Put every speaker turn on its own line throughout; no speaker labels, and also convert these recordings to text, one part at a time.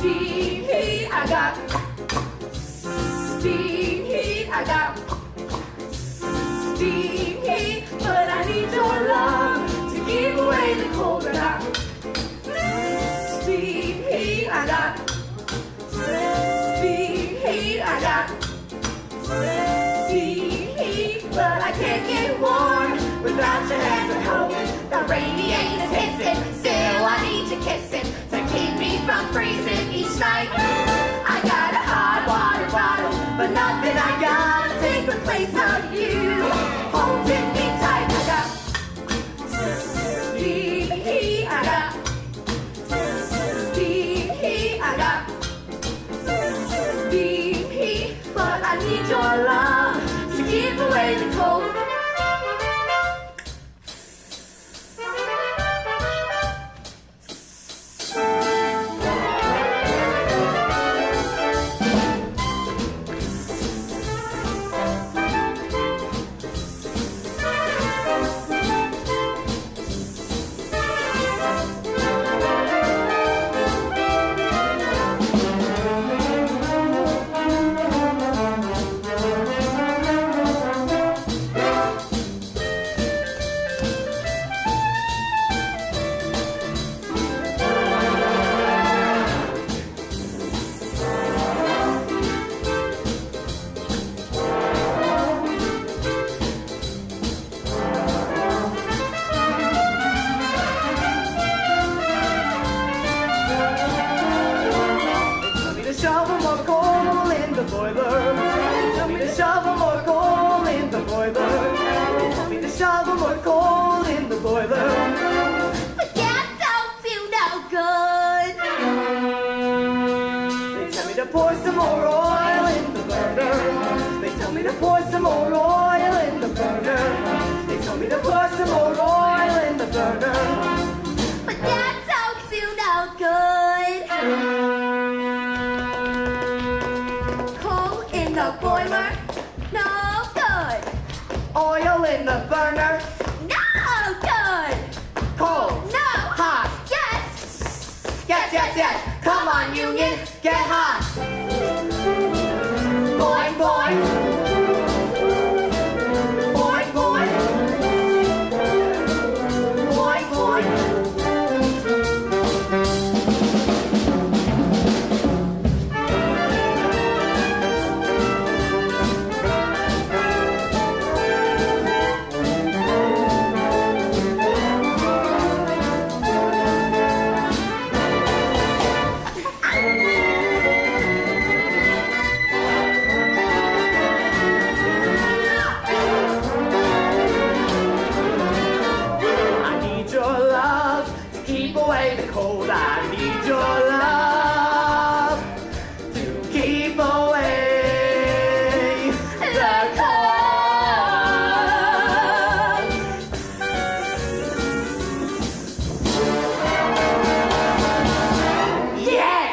steam heat. I got steam heat. I got steam heat. But I need your love to keep away the cold. I got steam heat. I got steam heat. I got steam heat. But I can't get warm without your hands at home. The radiator's hissing, still I need your kissing to keep me from freezing each night. I got a hot water bottle, but nothing I got to take the place of you. Holding me tight, I got steam heat. I got steam heat. I got steam heat. But I need your love to keep away the cold. Shovel more coal in the boiler. Tell me to shovel more coal in the boiler. Tell me to shovel more coal in the boiler.
But that don't feel no good.
They tell me to pour some more oil in the burner. They tell me to pour some more oil in the burner. They tell me to pour some more oil in the burner.
But that don't feel no good. The boiler, no good.
Oil in the burner,
no good.
Cold,
no
hot,
yes.
Yes, yes, yes. Come on, Union, get hot. Boing, boing. Boing, boing. Boing, boing. The cold, I need your love to keep away the cold. Yeah!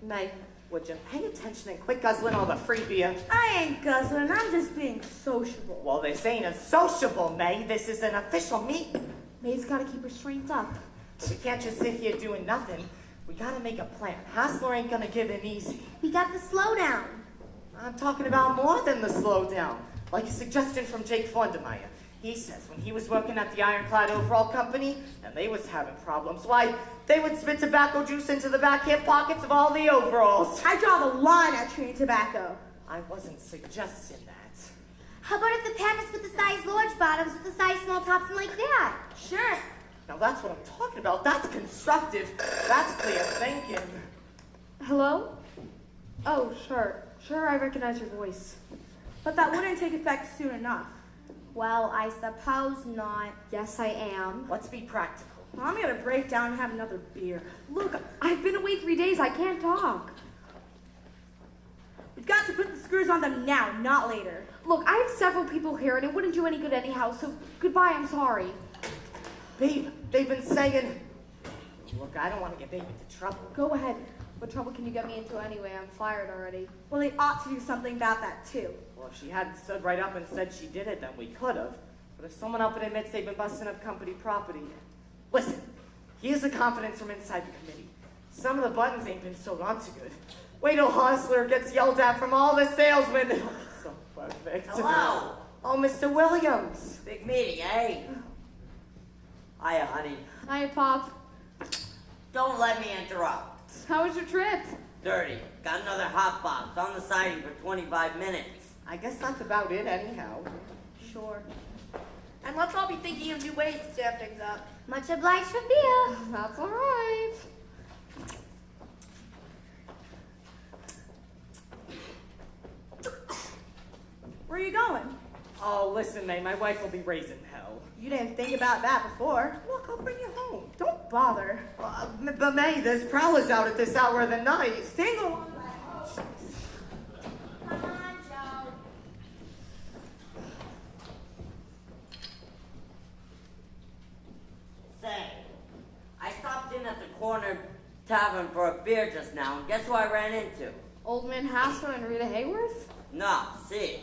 May, would you pay attention and quit guzzling all the free beer?
I ain't guzzling, I'm just being sociable.
Well, this ain't a sociable, May. This is an official meeting.
May's gotta keep her strength up.
We can't just sit here doing nothing. We gotta make a plan. Hassler ain't gonna give in easy.
We got the slowdown.
I'm talking about more than the slowdown. Like a suggestion from Jake Fondermeyer. He says when he was working at the Ironclad Overall Company, and they was having problems, why, they would spit tobacco juice into the back hip pockets of all the overalls.
I draw the line at chewing tobacco.
I wasn't suggesting that.
How about if the packets with the size large bottoms with the size small tops and like that?
Sure.
Now that's what I'm talking about. That's constructive. That's clear thinking.
Hello? Oh, sure. Sure, I recognize your voice.
But that wouldn't take effect soon enough.
Well, I suppose not.
Yes, I am.
Let's be practical.
Well, I'm gonna break down and have another beer.
Look, I've been away 3 days. I can't talk.
We've got to put the screws on them now, not later.
Look, I have several people here, and it wouldn't do any good anyhow, so goodbye, I'm sorry.
Babe, they've been saying... Look, I don't want to get Babe into trouble.
Go ahead. What trouble can you get me into anyway? I'm fired already.
Well, they ought to do something about that, too.
Well, if she hadn't stood right up and said she did it, then we could have. But if someone up and admits they've been busting up company property... Listen, here's the confidence from inside the committee. Some of the buttons ain't been sewed on too good. Wait till Hostler gets yelled at from all the salesmen. So perfect.
Hello.
Oh, Mr. Williams.
Big meeting, eh? Hiya, honey.
Hiya, Pop.
Don't let me interrupt.
How was your trip?
Dirty. Got another hot box on the siding for 25 minutes.
I guess that's about it anyhow.
Sure.
And let's all be thinking of new ways to stamp things up.
Much obliged for beer.
That's all right.
Where are you going?
Oh, listen, May, my wife will be raising hell.
You didn't think about that before.
Look, I'll bring you home.
Don't bother.
But May, there's prowlers out at this hour of the night.
Single one.
Come on, Joe.
Say, I stopped in at the corner tavern for a beer just now, and guess who I ran into?
Old Man Hassler and Rita Hayworth?
No, Sid.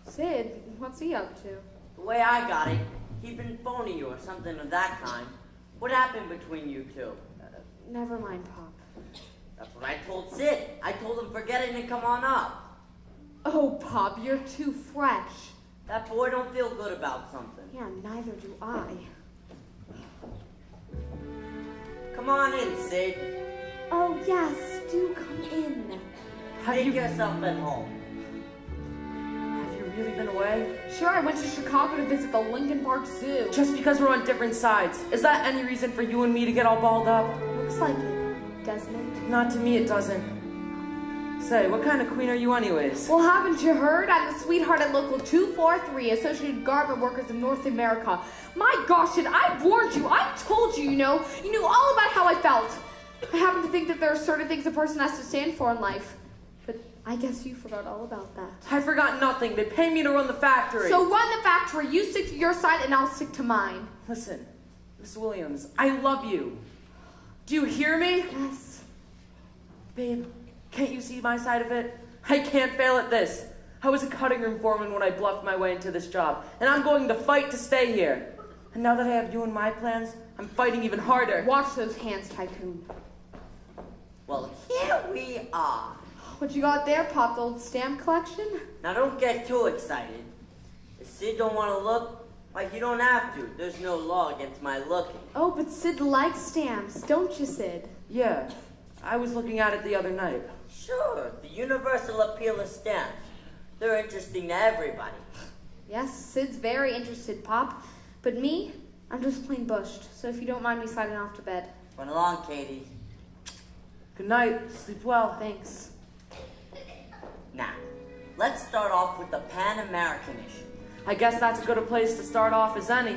Sid, what's he up to?
The way I got it, he'd been phoning you or something of that kind. What happened between you two?
Never mind, Pop.
That's what I told Sid. I told him forget it and come on up.
Oh, Pop, you're too fresh.
That boy don't feel good about something.
Yeah, neither do I.
Come on in, Sid.
Oh, yes, do come in.
Make yourself at home.
Have you really been away?
Sure, I went to Chicago to visit the Lincoln Park Zoo.
Just because we're on different sides. Is that any reason for you and me to get all balled up?
Looks like it, doesn't it?
Not to me, it doesn't. Say, what kind of queen are you anyways?
Well, haven't you heard? I'm the sweetheart at Local 243, Associated Garment Workers of North America. My gosh, Sid, I warned you. I told you, you know. You knew all about how I felt. I happen to think that there are certain things a person has to stand for in life. But I guess you forgot all about that.
I forgot nothing. They pay me to run the factory.
So run the factory. You stick to your side and I'll stick to mine.
Listen, Miss Williams, I love you. Do you hear me?
Yes.
Babe, can't you see my side of it? I can't fail at this. I was a cutting room foreman when I bluffed my way into this job, and I'm going to fight to stay here. And now that I have you in my plans, I'm fighting even harder.
Watch those hands, Tycoon.
Well, here we are.
What you got there, Pop? The old stamp collection?
Now don't get too excited. If Sid don't want to look, like you don't have to. There's no law against my looking.
Oh, but Sid likes stamps, don't you, Sid?
Yeah, I was looking at it the other night.
Sure, the universal appeal of stamps. They're interesting to everybody.
Yes, Sid's very interested, Pop. But me, I'm just plain bushed. So if you don't mind me sliding off to bed.
Run along, Katie.
Good night. Sleep well.
Thanks.
Now, let's start off with the Pan American issue.
I guess that's as good a place to start off as any.